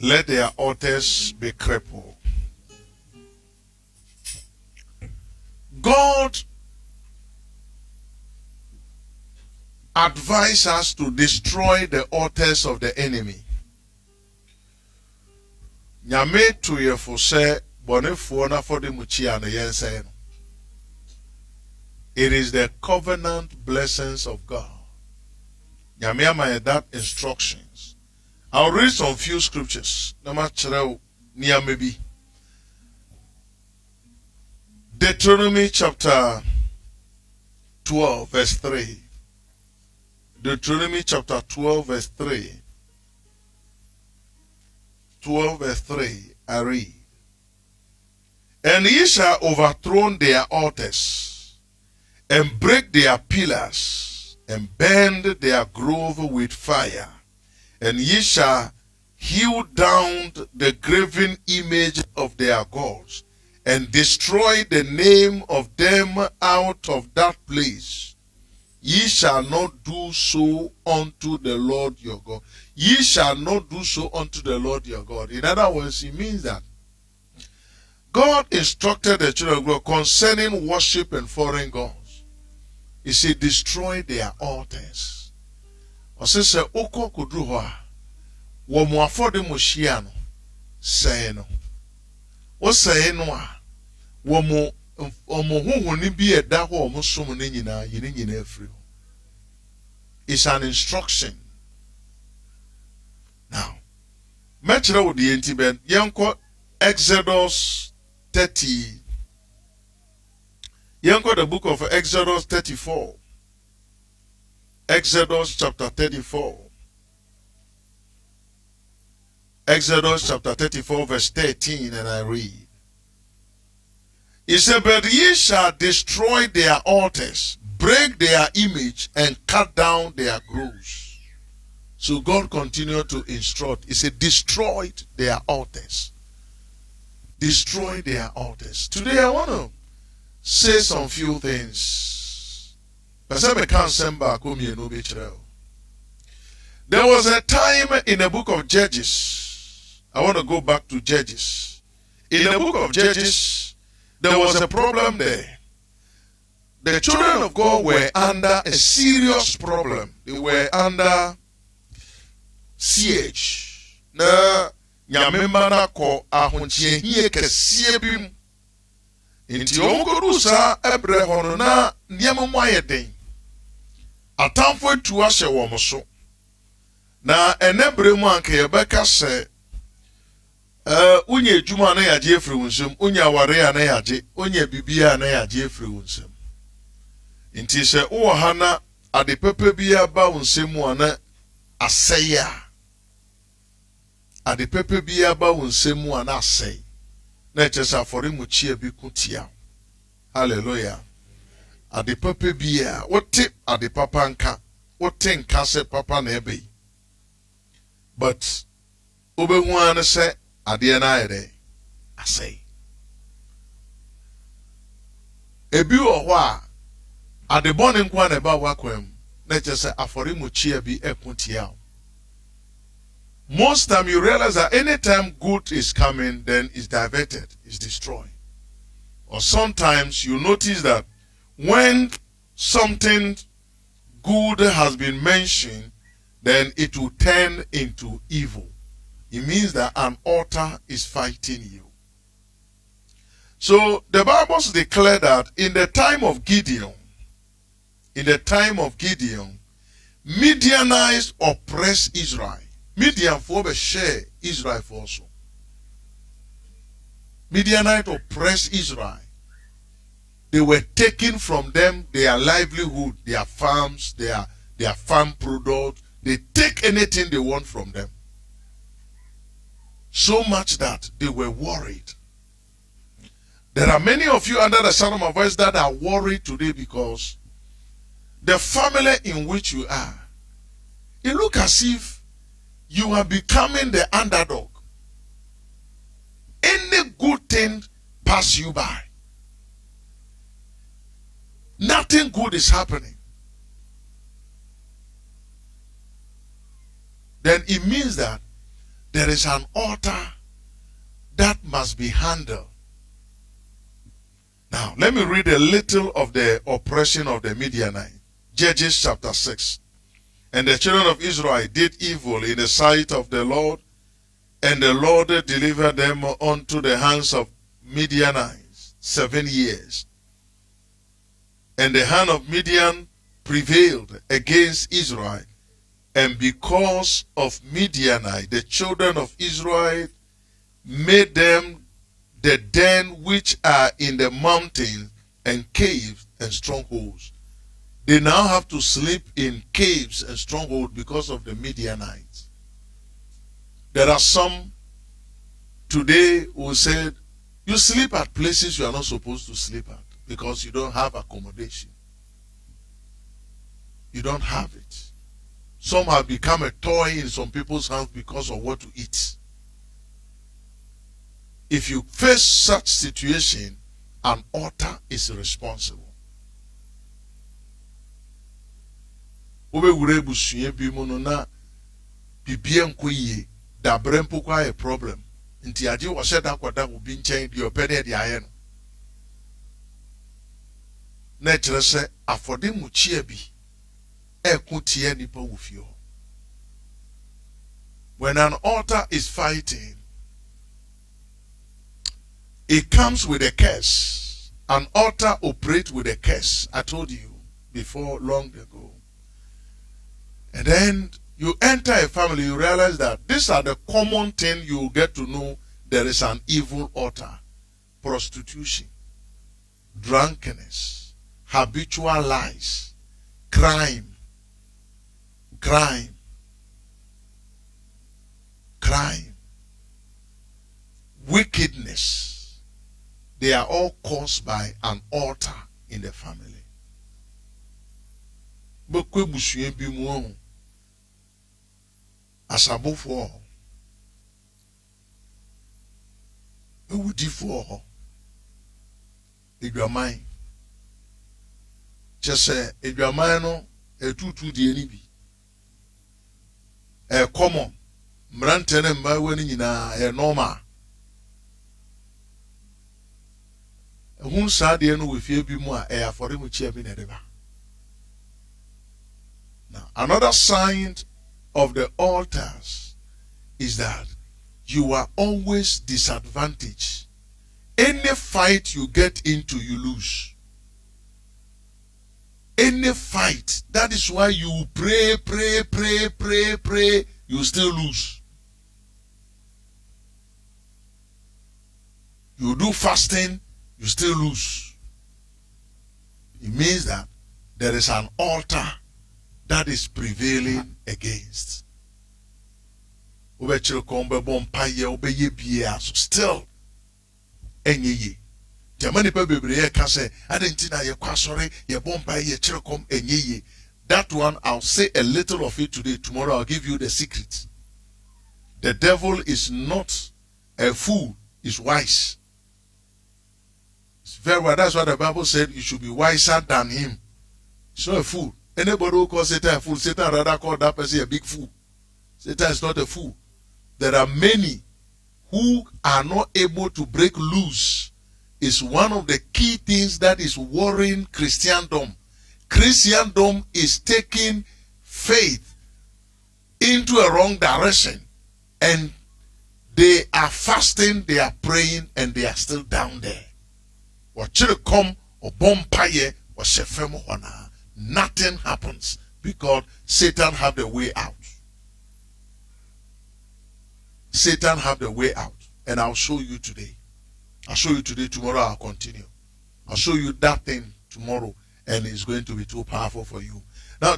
let their altars be crippled. God advised us to destroy the altars of the enemy. Nyame to ye for say bonefo na for the muchia na yense. It is the covenant blessings of God. Nyame ama that instructions. I'll read some few scriptures. Nama chere niya maybe. Deuteronomy chapter 12 verse 3. Deuteronomy chapter 12 verse 3. 12 verse 3. I read. And ye shall overthrow their altars, and break their pillars, and burn their grove with fire. And ye shall hew down the graven image of their gods, and destroy the name of them out of that place. Ye shall not do so unto the Lord your God. Ye shall not do so unto the Lord your God. In other words, it means that God instructed the children of God concerning worship and foreign gods. He said, destroy their altars. Or say, Oko kudruha, womu afode moshiano, say no. O say no, womu huhu ni bi eda ho omo somo ne nyina yini nyina afri. It's an instruction. Now, metro wo di enti ben yenko Exodus 30. Yenko the book of Exodus 34. Exodus chapter 34. Exodus chapter 34 verse 13, and I read. He said, but ye shall destroy their altars, break their image, and cut down their groves. So God continued to instruct. He said, destroy their altars. Destroy their altars. Today I want to say some few things. There was a time in the book of Judges. I want to go back to Judges. In the book of Judges, there was a problem there. The children of God were under a serious problem. They were under siege. Na nyamema na ko ahonchie hie kese bim. Inti onkodu sa ebre hono na niam mo ayeden. Atamfo atu ahye wo mo so. Na enebre mu anka ye beka se unye ejuma na yaje efri wunsem, unye aware na yaje, unye bibia na yaje efri wunsem. Inti se wo hana ade pepe bia ba wunsem ana aseya. Ade pepe bia ba wunsem ana asey. Na chesa afori mu chie bi kutia. Hallelujah. Ade pepe bia wote ade papa nka, wote nka se papa na ebe. But obehu an se ade na ayede asey. Ebi wo ho a ade bone nkwa na ba wakwam na chesa afori mu chie bi ekutia. Most time you realize that anytime good is coming, then it's diverted, it's destroyed. Or sometimes you notice that when something good has been mentioned, then it will turn into evil. It means that an altar is fighting you. So the Bible declares that in the time of Gideon, Midianites oppressed Israel. Midian for share Israel also. Midianites oppressed Israel. They were taking from them their livelihood, their farms, their farm products. They take anything they want from them. So much that they were worried. There are many of you under the sound of my voice that are worried today because the family in which you are, it looks as if you are becoming the underdog. Any good thing pass you by. Nothing good is happening. Then it means that there is an altar that must be handled. Now, let me read a little of the oppression of the Midianites. Judges chapter 6. And the children of Israel did evil in the sight of the Lord, and the Lord delivered them unto the hands of Midianites 7 years. And the hand of Midian prevailed against Israel, and because of Midianite, the children of Israel made them the den which are in the mountains and caves and strongholds. They now have to sleep in caves and strongholds because of the Midianites. There are some today who said, you sleep at places you are not supposed to sleep at because you don't have accommodation. You don't have it. Some have become a toy in some people's hands because of what to eat. If you face such situation, an altar is responsible. Obe wure busuye bi mu no na bibie nko yie da brempo kwa a problem. Nti ade wo hye da kwada obi nchen de opede de aye no. Na kire se afode mu chia bi ekutie nipa wo fie. When an altar is fighting, it comes with a curse. An altar operates with a curse. I told you before long ago. And then you enter a family, you realize that these are the common things you get to know. There is an evil altar. Prostitution, drunkenness, habitual lies, crime, wickedness. They are all caused by an altar in the family. Asabofo ewudifo edwaman chese edwaman no etutu die ni bi common mrante ne mba wani nyina normal ehun saade no we fie bi mu a afore mu chia bi na deba. Now another sign of the altars is that you are always disadvantaged. Any fight you get into, you lose. Any fight. That is why you pray, you still lose. You do fasting, you still lose. It means that there is an altar that is prevailing against. Still enye. Jamani pa bebre ka say adentina ye kwasore ye bompa ye chirekom enye. That one I'll say a little of it today. Tomorrow I'll give you the secret. The devil is not a fool, he's wise. It's very well. That's what the Bible said. You should be wiser than him. He's not a fool. Anybody who calls Satan a fool, Satan rather call that person a big fool. Satan is not a fool. There are many who are not able to break loose. It's one of the key things that is worrying Christendom. Christendom is taking faith into a wrong direction. And they are fasting, they are praying, and they are still down there. Come or bompaye or shefemo wana. Nothing happens because Satan have the way out. Satan have the way out. And I'll show you today. I'll show you today. Tomorrow I'll continue. I'll show you that thing tomorrow. And it's going to be too powerful for you. Now,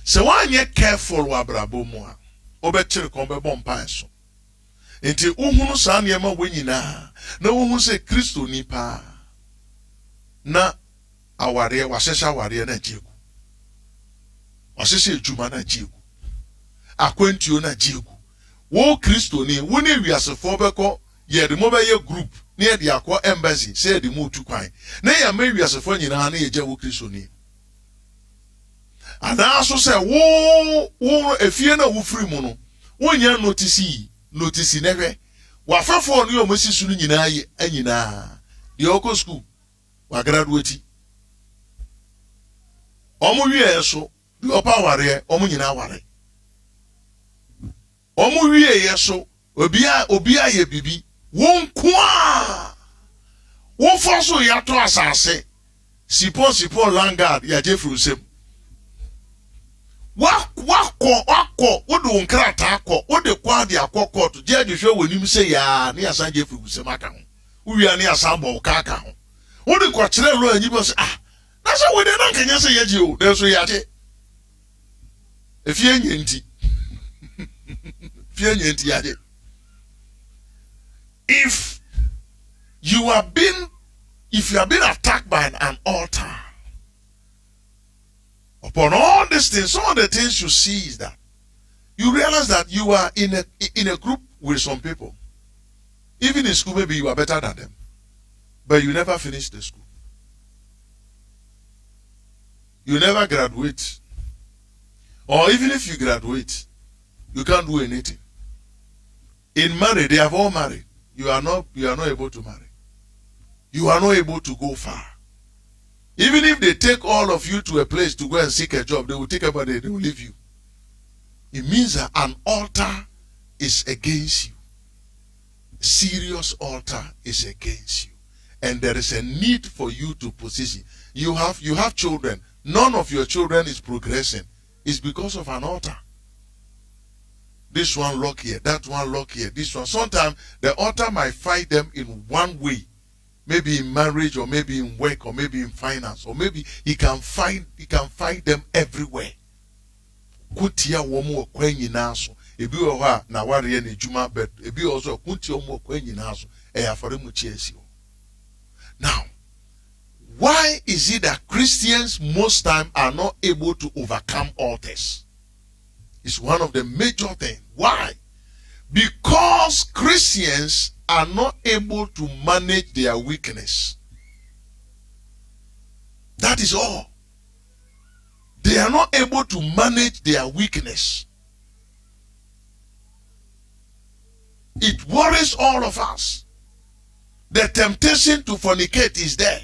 so when you're careful, wabrabo moa, obechiri kombe bompa eso. Enti uhunu sa niema wenyina na uhunu se Kristo nipa na aware wasesa aware na jiegu. Wasesa ejuma na jiegu. Akwentio na jiegu. Wo Kristo ni wo ne wiasefo beko ye de mo be ye group na ye de akọ embassy say de mo tu kwan. Na ye ma wiasefo nyina na ye je wo Kristo ni. Ana so say wo efie na wo firi mu no When you notice never. Wafafo ni omosi sunu nyina yi anyina. The oko school wa graduate. Omo wie so, the upper ware, omo nyina ware. Omo wie yeso, obia ye bibi, won kwa. Won foso ya to asase. Sipo langard ya jefru sem. Wako, wo do nkrata akọ, wo de kwa de akọkọ to je de hwe wonim se ya ne asan jefru sem aka ho. Wo wi ani asan bo ka aka ho. Wo de kwa kire lo anyi bo se na se we de na kanya se ya ji o, de so ya je. Efie nyenti. Fie nyenti ya je. If you have been attacked by an altar, upon all these things, some of the things you see is that you realize that you are in a group with some people. Even in school, maybe you are better than them, but you never finish the school. You never graduate. Or even if you graduate, you can't do anything. In marriage, they have all married. You are not able to marry. You are not able to go far. Even if they take all of you to a place to go and seek a job, they will take everybody, they will leave you. It means that an altar is against you. Serious altar is against you. And there is a need for you to position. You have children. None of your children is progressing. It's because of an altar. This one lock here, that one lock here, this one. Sometimes the altar might fight them in one way. Maybe in marriage, or maybe in work, or maybe in finance, or maybe he can find them everywhere. Kutia womo kwenyi naso. Ebi oha na wari ne juma, but ebi also kutia womo kwenyi naso. Afore mu chiesi. Now, why is it that Christians most time are not able to overcome altars? It's one of the major things. Why? Because Christians are not able to manage their weakness. That is all. They are not able to manage their weakness. It worries all of us. The temptation to fornicate is there.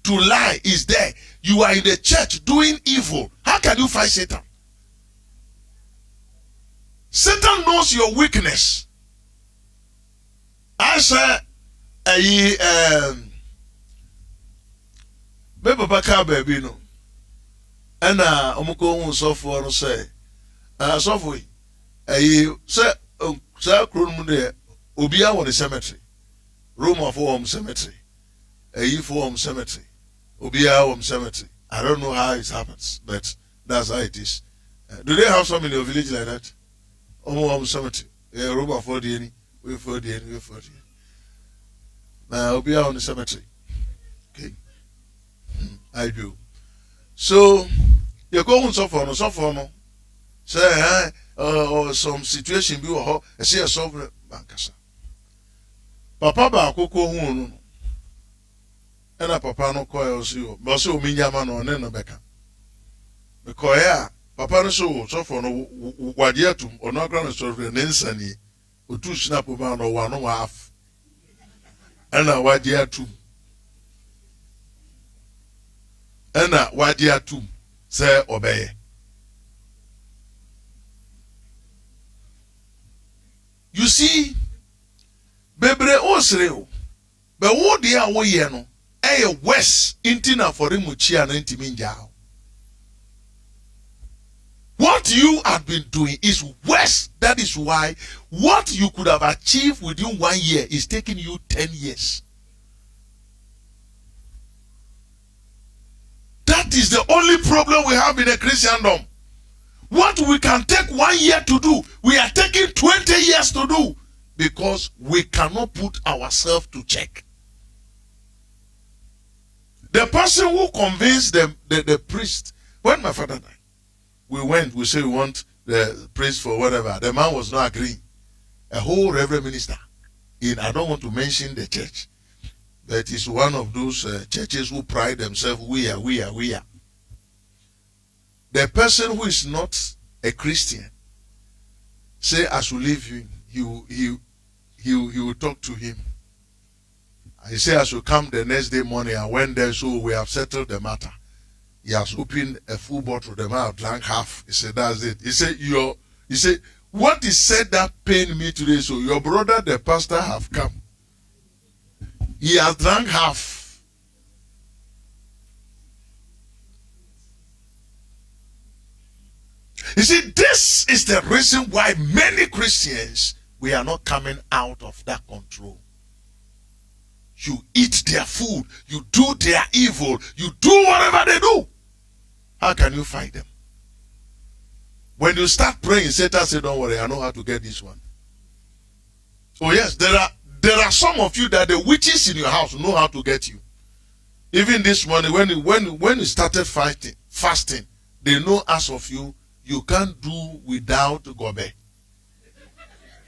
To lie is there. You are in the church doing evil. How can you fight Satan? Satan knows your weakness. I say, baby no. And omuko so for no say, so for say crown mu de obia won the cemetery. Rome for cemetery. For cemetery. Obia cemetery. I don't know how it happens, but that's how it is. Do they have some in your village like that? Cemetery. Rome for the any. We for the end. Now, be on the cemetery. Okay. I do. So, you're going so far, no. Say, or some situation be or see a sovereign bankasa. Papa ba koko hu and a papa no call you, but so minyama no no beka. Because papa no so for no wadiatum or no grand sovereign nensani. Otu snap over no one half. And what dear two. And what dear two. Say obey. You see, bebre osreo. But what dear way no? West intina for rimuchi and intiminjao. What you have been doing is worse. That is why what you could have achieved within 1 year is taking you 10 years. That is the only problem we have in the Christendom. What we can take 1 year to do, we are taking 20 years to do because we cannot put ourselves to check. The person who convinced the priest, when my father died, we say we want the priest for whatever. The man was not agreeing. A whole reverend minister. I don't want to mention the church. But it's one of those churches who pride themselves, we are. The person who is not a Christian say I should leave him, he will talk to him. He said I should come the next day morning. I went there, so we have settled the matter. He has opened a full bottle, the man drank half. He said, that's it. He said, what he said that pained me today, so your brother, the pastor, have come. He has drank half. You see, this is the reason why many Christians, we are not coming out of that control. You eat their food, you do their evil, you do whatever they do. How can you fight them? When you start praying, Satan says, don't worry, I know how to get this one. Oh yes, there are some of you that the witches in your house know how to get you. Even this morning, when you started fasting, they know as of you can't do without gobe.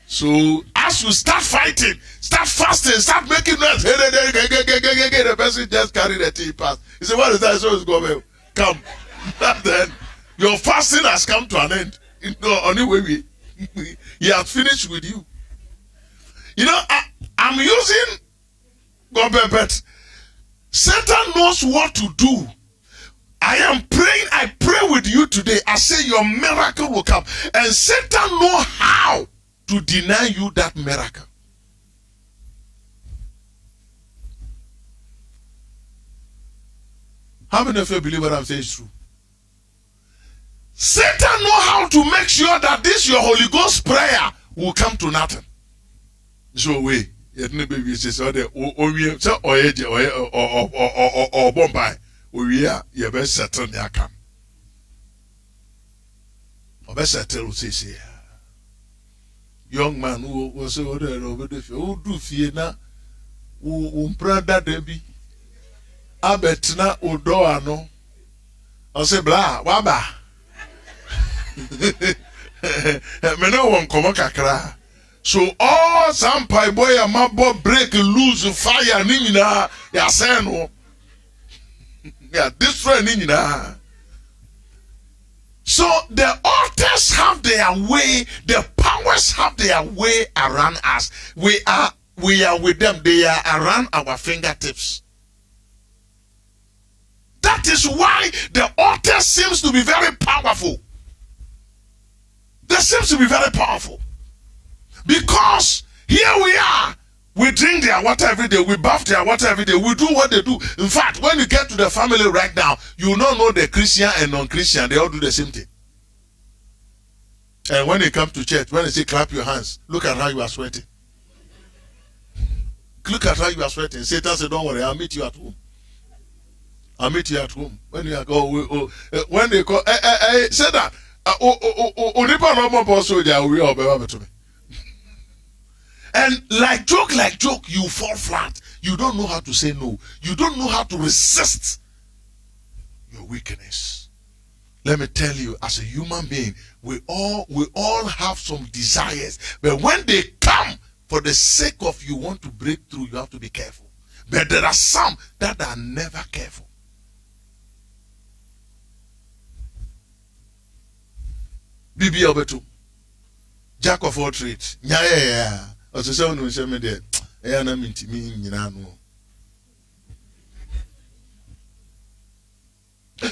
So as you start fighting, start fasting, start making noise, the person just carry the tea pass. He said, what is that? So it's gobe. Come. Then your fasting has come to an end. Anyway, he has finished with you. You know, I'm using gobe, but Satan knows what to do. I am praying, I pray with you today. I say your miracle will come. And Satan knows how to deny you that miracle. How many of you believe what I'm saying is true? Satan knows how to make sure that this your Holy Ghost prayer will come to nothing. So wait, baby says or Bombay. We are your best settle yakam. Or best settle says young man who was over the field, who do fear now, who brother Debbie. Abetna Udoano. I say blah, waba. Me no one come kakra. So all some pie boy a mabo break lose fire nina ya seno. Yeah, destroy nina. So the altars have their way, the powers have their way around us. We are with them, they are around our fingertips. That is why the altar seems to be very powerful. They seems to be very powerful. Because here we are, we drink their water every day, we bath their water every day, we do what they do. In fact, when you get to the family right now, you will not know the Christian and non-Christian, they all do the same thing. And when they come to church, when they say clap your hands, look at how you are sweating. Look at how you are sweating. Satan said, don't worry, I'll meet you at home. I'll meet you at home. When you are when they call, say that. And like joke, you fall flat. You don't know how to say no. You don't know how to resist your weakness. Let me tell you, as a human being, we all have some desires. But when they come, for the sake of you want to break through, you have to be careful. But there are some that are never careful. Bibi obetu, jack of all trades. Yeah. Also, so no say me there. Na mintimi nyina no.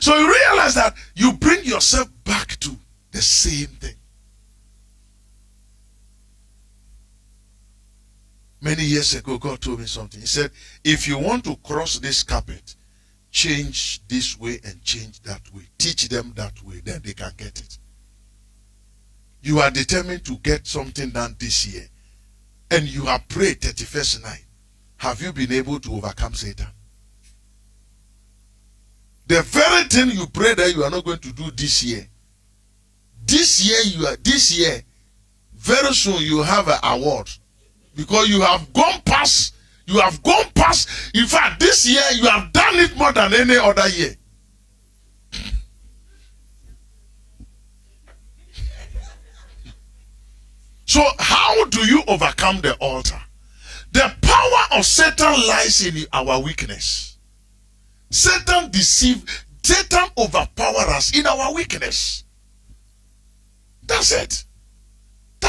So you realize that you bring yourself back to the same thing. Many years ago, God told me something. He said, if you want to cross this carpet, change this way and change that way. Teach them that way, then they can get it. You are determined to get something done this year. And you have prayed 31st night. Have you been able to overcome Satan? The very thing you pray that you are not going to do this year. This year, very soon you have an award. Because you have gone past. In fact, this year you have done it more than any other year. So how do you overcome the altar? The power of Satan lies in our weakness. Satan overpowers us in our weakness. That's it.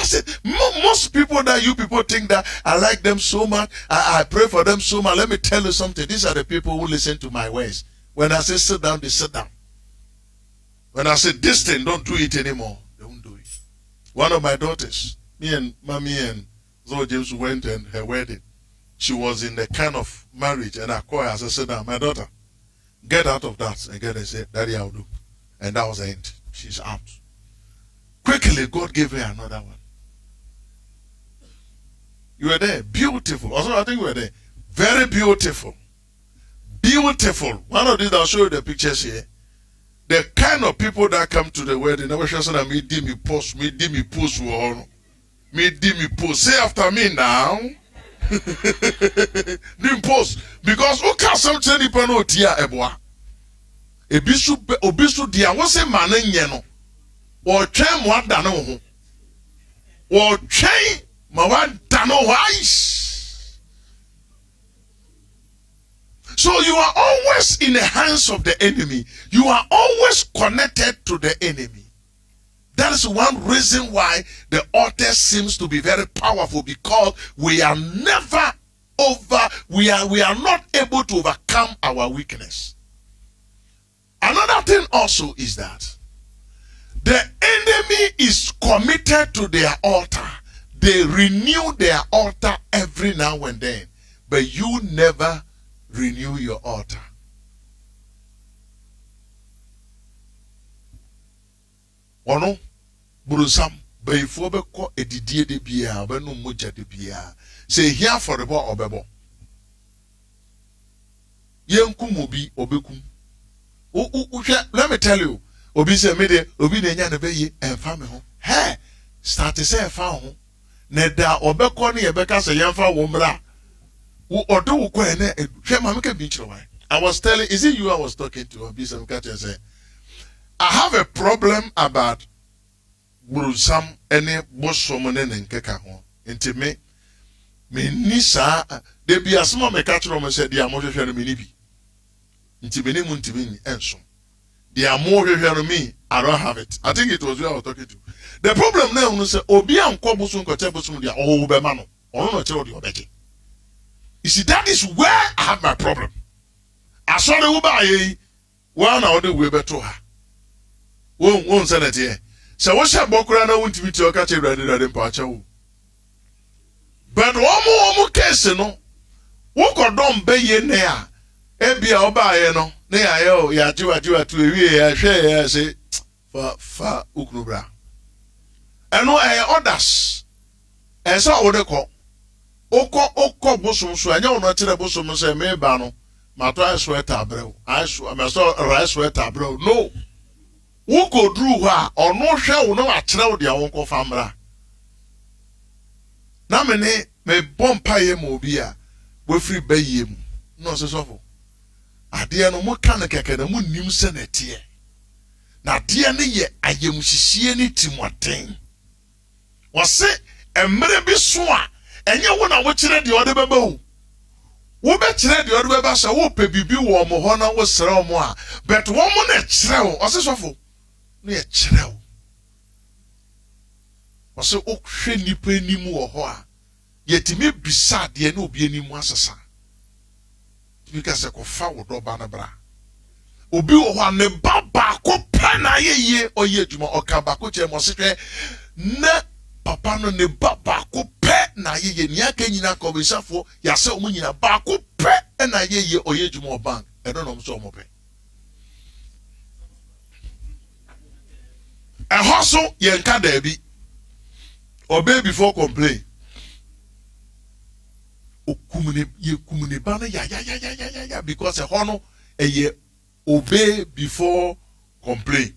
That's it. Most people that you people think that I like them so much, I pray for them so much. Let me tell you something. These are the people who listen to my words. When I say sit down, they sit down. When I say this thing, don't do it anymore, they won't do it. One of my daughters, me and Mommy and Zoe James went and her wedding. She was in the kind of marriage, and I called her and said, sit down, my daughter, get out of that. And get and say, Daddy, I'll do. And that was the end. She's out. Quickly, God gave her another one. You were there. Beautiful. Also, I think we were there. Very beautiful. Beautiful. One of these, I'll show you the pictures here. The kind of people that come to the wedding, never shall say, me di me post, me di me post, me di me post. Say after me now. Dim post. Because who can something nipa no tia eboa? Obisu dia won say man nye no. Wo twen mo ada no ho. Wo twen ma wa da no wise. So you are always in the hands of the enemy. You are always connected to the enemy. That is one reason why the altar seems to be very powerful, because we are never we are not able to overcome our weakness. Another thing also is that the enemy is committed to their altar. They renew their altar every now and then, but you never renew your altar. Ono burusam bayifo beko edidie de bia obenu moja de bia say here for the boy obebo yenkum obi obekum let me tell you obi say me de obi na nya na beye emfa me ho he start say emfa ho na da obeko na ye beka say yemfa wo mra wo odo wo kwa na hwe ma meka bi chiro why. I was telling, is it you I was talking to? Obi say meka say I have a problem about burusam any bosom ne nkeka ho enti me nisa de bia asma me ka chiro me say dia mo hwehwe no me ni bi enti me ni mu enti me enso dia mo hwehwe no me I don't have it. I think it was you I was talking to. The problem now no say obi anko bosom ko che bosom dia o be ma no ono no chiro de obeke. You see, that is where I have my problem. I saw the uba one or the way better her. Won't send it here. So what's that bokura na won't be to catch a ready than pacho. But one more case, no. Walk or don't be ye near. Ebia oba ye no. Near yo, ya to a share, say, for Uknubra. And no others. And so what they call. Oko bosom so anya ono tire bosom so me ba no mato I sweat abrel I so rice sweat abrel no wo ko dru ho a ono hwe wo no akire wo de awon ko famra na me bompa ye mo bi a we free baye mu no se sofo ade no mo kan keke na mo nim se na tie na de ne ye ayem hihie ni timoten wo se emre bi so a enye wo na wo kire de ode beba wo be kire de ode beba sha wo pe bibi wo mo ho na wo sere wo mo a but wo mo na kire wo osesofo no ye kire wo ose o hwe nipa enimu wo ho a yetimi bisa de na obi enimu asesa because ko fa wo do ba na bra obi wo ho ne baba ko pa na ye oye adwuma okaba ko che mo sehwe na papa no ne baba ko pe na ye ni aka nyina ko besafo ya se o nyina ba ko pe na ye oye dwuma bank e no no so mo pe e hoso ye nka da bi obey before complain okumune ye kumune ba na ya because e hono e ye obey before complain.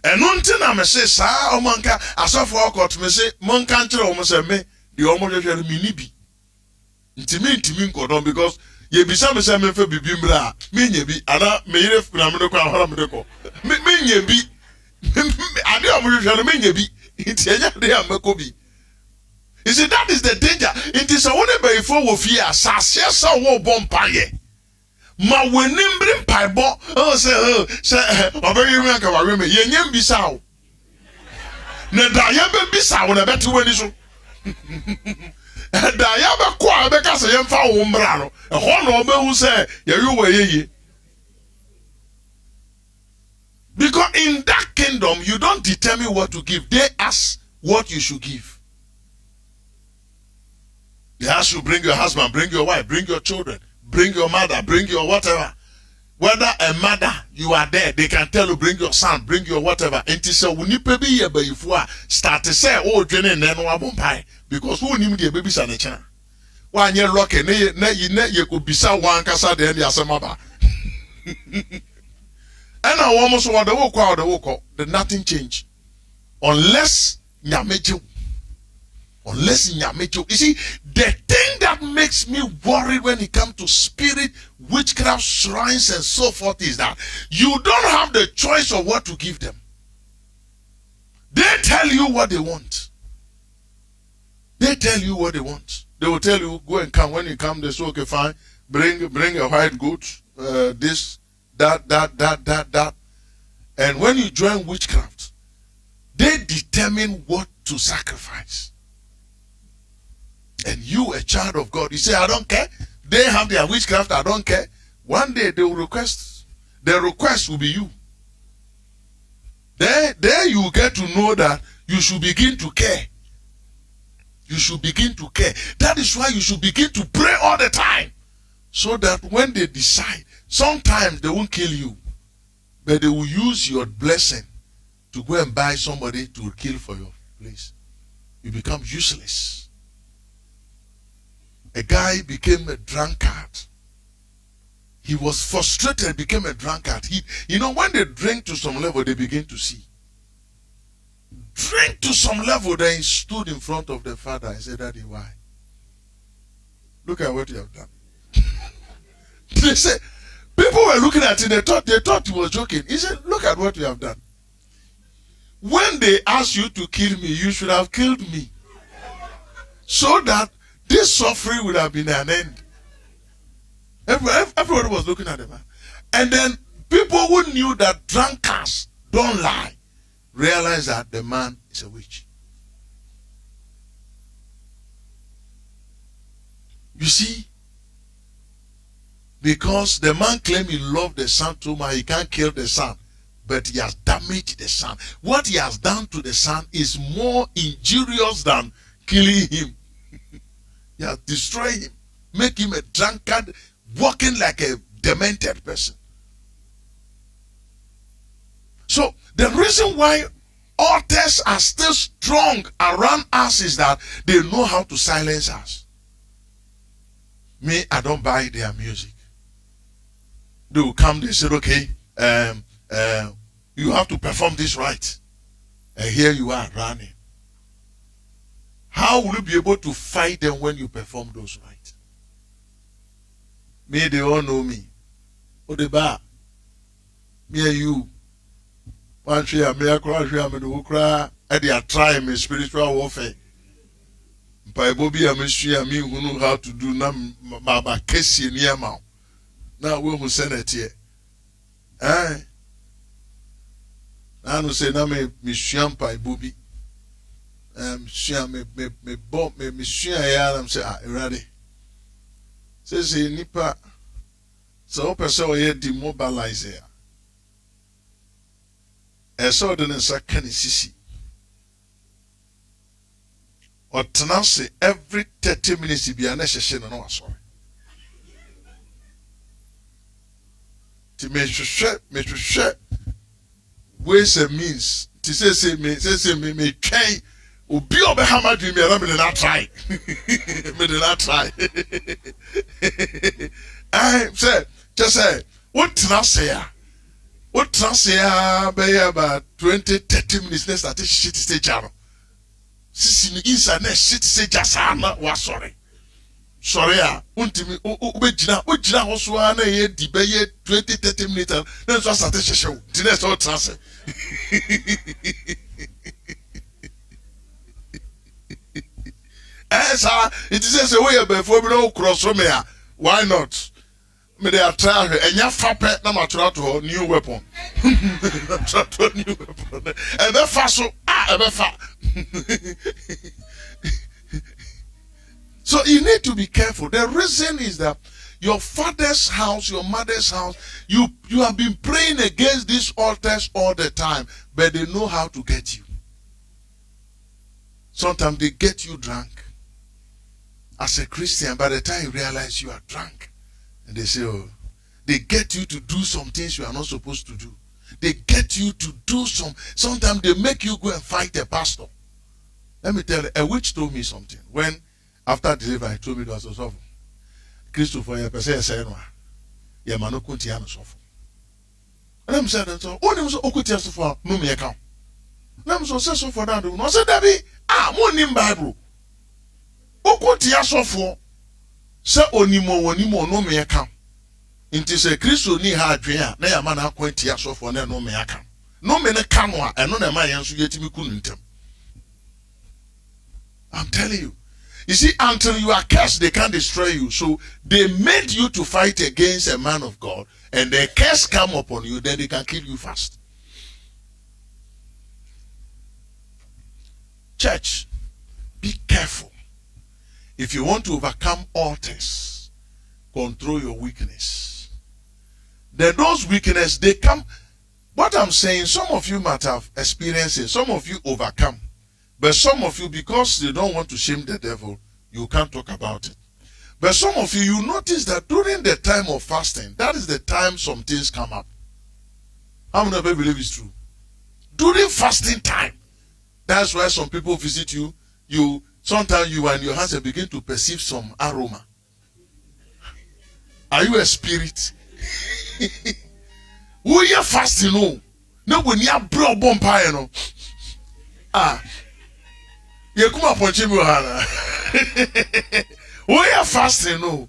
And until I say, Sir, O Monka, I saw for a court, me say, Monkantra almost a me, the almost a minibi. Intimate go down because ye be some same for Bibimbra, me be, Anna, me if Namako, Haramako, me ye be, I don't mean be, it's a day I'm a Kobe. You see, that is the danger. It is a one by 4 of years, Sassia, war bompaye. Ma wenim brim paibo say obey you make our women ye nyam bisa o Ne da ya be bisa wo na beti wani so. Da ya be kwa be ka se yemfa wo mbra no. Ho no be hu se ye yo wa ye. Because in that kingdom you don't determine what to give. They ask what you should give. They ask you bring your husband, bring your wife, bring your children, bring your mother, bring your whatever. Whether a mother, you are there, they can tell you, bring your son, bring your whatever. And to say, we need to be here, but if we start to say, oh, Jenny, then we won't buy. Because who need the babies and a channel? One year lucky, you could be so one casa, then you are some other. And I almost want the walk out, the nothing change. Unless Nyameju. Unless Nyameju. You see, the thing that makes me worried when it comes to spirit, witchcraft, shrines, and so forth is that you don't have the choice of what to give them. They tell you what they want. They tell you what they want. They will tell you, go and come. When you come, they say, okay, fine. Bring a white goat, this, that. And when you join witchcraft, they determine what to sacrifice. And you, a child of God, you say, I don't care. They have their witchcraft, I don't care. One day they will request. Their request will be you. There you get to know that you should begin to care. You should begin to care. That is why you should begin to pray all the time. So that when they decide, sometimes they won't kill you. But they will use your blessing to go and buy somebody to kill for your place. You become useless. A guy became a drunkard. He was frustrated, became a drunkard. When they drink to some level, they begin to see. Drink to some level, then he stood in front of the father and said, Daddy, why? Look at what you have done. They said, people were looking at him, they thought he was joking. He said, look at what you have done. When they asked you to kill me, you should have killed me. So that this suffering would have been an end. Everybody was looking at the man. And then people who knew that drunkards don't lie realized that the man is a witch. You see, because the man claimed he loved the son too much, he can't kill the son. But he has damaged the son. What he has done to the son is more injurious than killing him. He has destroyed him, make him a drunkard, walking like a demented person. So the reason why altars are still strong around us is that they know how to silence us. Me, I don't buy their music. They will come, they say, okay, you have to perform this right. And here you are running. How will you be able to fight them when you perform those rights? Me, they all know me. Odeba, me and you. One share, me a cry, share, me do cry. And they are trying me spiritual warfare. Bible be a mystery, me who know how to do na my case in your mouth. Now we will send it here. I don't say na me shampa Bible. Share me bomb me share ya am say ready. Say nipa so person we demobilize ya. So the nsa kan sisi. Otena say every 30 minutes bi ana hyehyɛ no wasɔre. Ti me hwehwɛ ways and means. Ti say me twɛn obi obe hammer dream me did not try. Me did not try. I said, just say, what trans be about 20-30 minutes next at this shit stage channel. Sisi inside next shit stage asana was sorry. Sorry, untimi ujina hoswa na ye di be ye 20-30 minutes then so start show. The next all trans. It is a way before we don't cross from here. Why not? Me they are trying and ya fape na matura to new weapon. New weapon. And then fast so So you need to be careful. The reason is that your father's house, your mother's house, you have been praying against these altars all the time, but they know how to get you. Sometimes they get you drunk. As a Christian, by the time you realize you are drunk, and they say, oh, they get you to do some things you are not supposed to do. They get you to do sometimes they make you go and fight a pastor. Let me tell you, a witch told me something. When, after delivery, he told me it was so. Christopher, you say, "Yeah, man, no kunti suffer." And I'm saying, "So, only so okuti suffer, no me account." And I'm so for that. No, say Debbie, mo nim Bible. Okuti suffer. Say onimo no me account. Inti say Christo ni ha adwen na ya man akwanti suffer na no me account. No me ne ka no a eno na ma yen so yetimi kunu ntem. I'm telling you. You see, until you are cursed, they can't destroy you. So they made you to fight against a man of God, and the curse come upon you, then they can kill you fast. Church, be careful. If you want to overcome altars, control your weakness. Then those weaknesses, they come. What I'm saying, some of you might have experienced it, some of you overcome. But some of you, because they don't want to shame the devil, you can't talk about it. But some of you, you notice that during the time of fasting, that is the time some things come up. How many of you believe it's true? During fasting time, that's why some people visit you. Sometimes you and your husband begin to perceive some aroma. Are you a spirit? We are fasting, no. No, when you are brought bonfire, you know. You come up on Chibu Hana. We are fasting, no.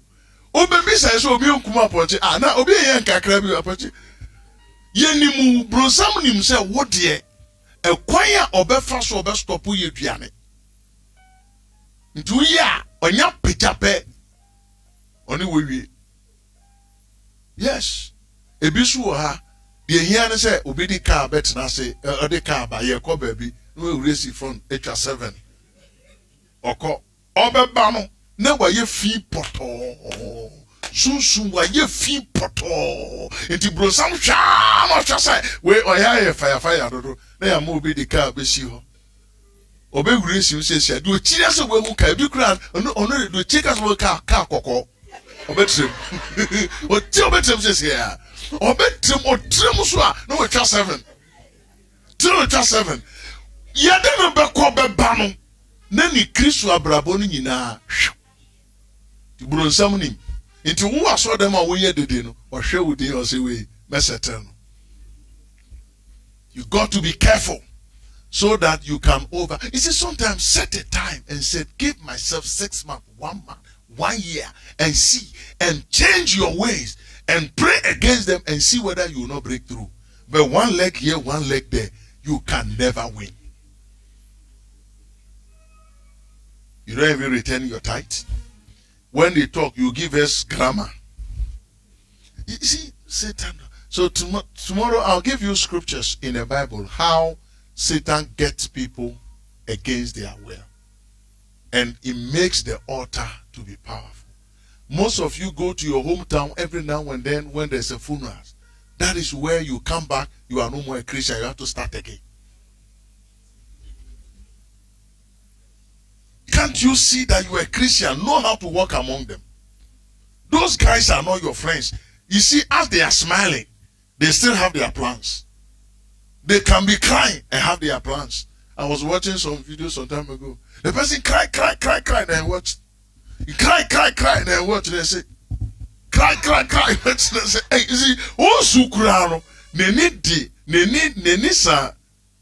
Oh, baby says, oh, you come up on Chibu. Now, obey Yanka Crabby Apache. Yenimu, Brosam himself, what dear? A choir or fast or best stop you piano. Do ya, on your pitape. Only we. Yes. A bisu ha. The here say, obey the car, bet na say, the car by your co baby. No race from HR7. Oko obebano na wa ye fi poto sunsun wa ye fi poto enti brosam sha no twa say we oya ye fire dodo na ya mo be the car be si ho obewure si se do chira se we hu ka bi kura ono do chika se we car kokko obetrem o ti obetrem se ya obetrem o trem so a no we twa 7 ya de no be ko be ba no na ni Kristo abrabo no nyina ti bronsam nim nti wo aso dem a wo ye dede no o hwe wo de o se we mesetel no. You got to be careful so that you can over. You see, sometimes set a time and say, give myself 6 months, 1 month, 1 year, and see and change your ways and pray against them and see whether you will not break through. But one leg here, one leg there, you can never win. You don't even return your tithe. When they talk, you give us grammar. You see, Satan. So tomorrow I'll give you scriptures in the Bible how Satan gets people against their will. And it makes the altar to be powerful. Most of you go to your hometown every now and then when there's a funeral. That is where you come back, you are no more a Christian, you have to start again. Can't you see that you are a Christian? Know how to walk among them. Those guys are not your friends. You see, as they are smiling, they still have their plans. They can be crying and have their plans. I was watching some videos some time ago. The person cry, and then watch. You cry, and then watch. And they say, cry. And say, hey, you see, oh, sukurano, neni sa.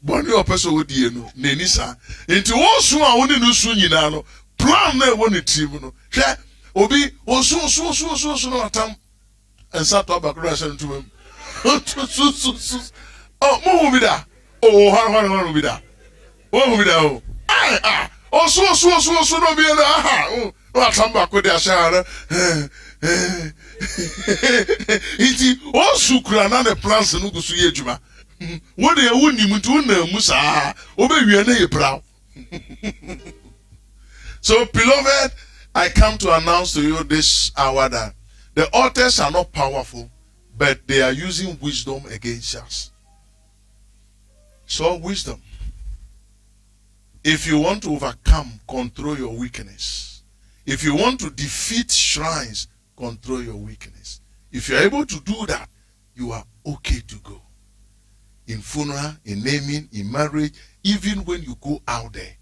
Boni opeso wodi enu neni sa enti wo so a woni no so nyina no plan na woni team no hwe obi so no atam ensa to abakura se ntumam oh mo bi da oh ha bi da oh bi da oh oh so no bi na aha oh atam bakode ashara Iti o sukura na the plans no go so ye adwuma. Wo de woni mutu na mu saa, obewie na ye brow. So beloved, I come to announce to you this hour that the altars are not powerful, but they are using wisdom against us. So wisdom. If you want to overcome, control your weakness. If you want to defeat shrines, control your weakness. If you're able to do that, you are okay to go. In funeral, in naming, in marriage, even when you go out there,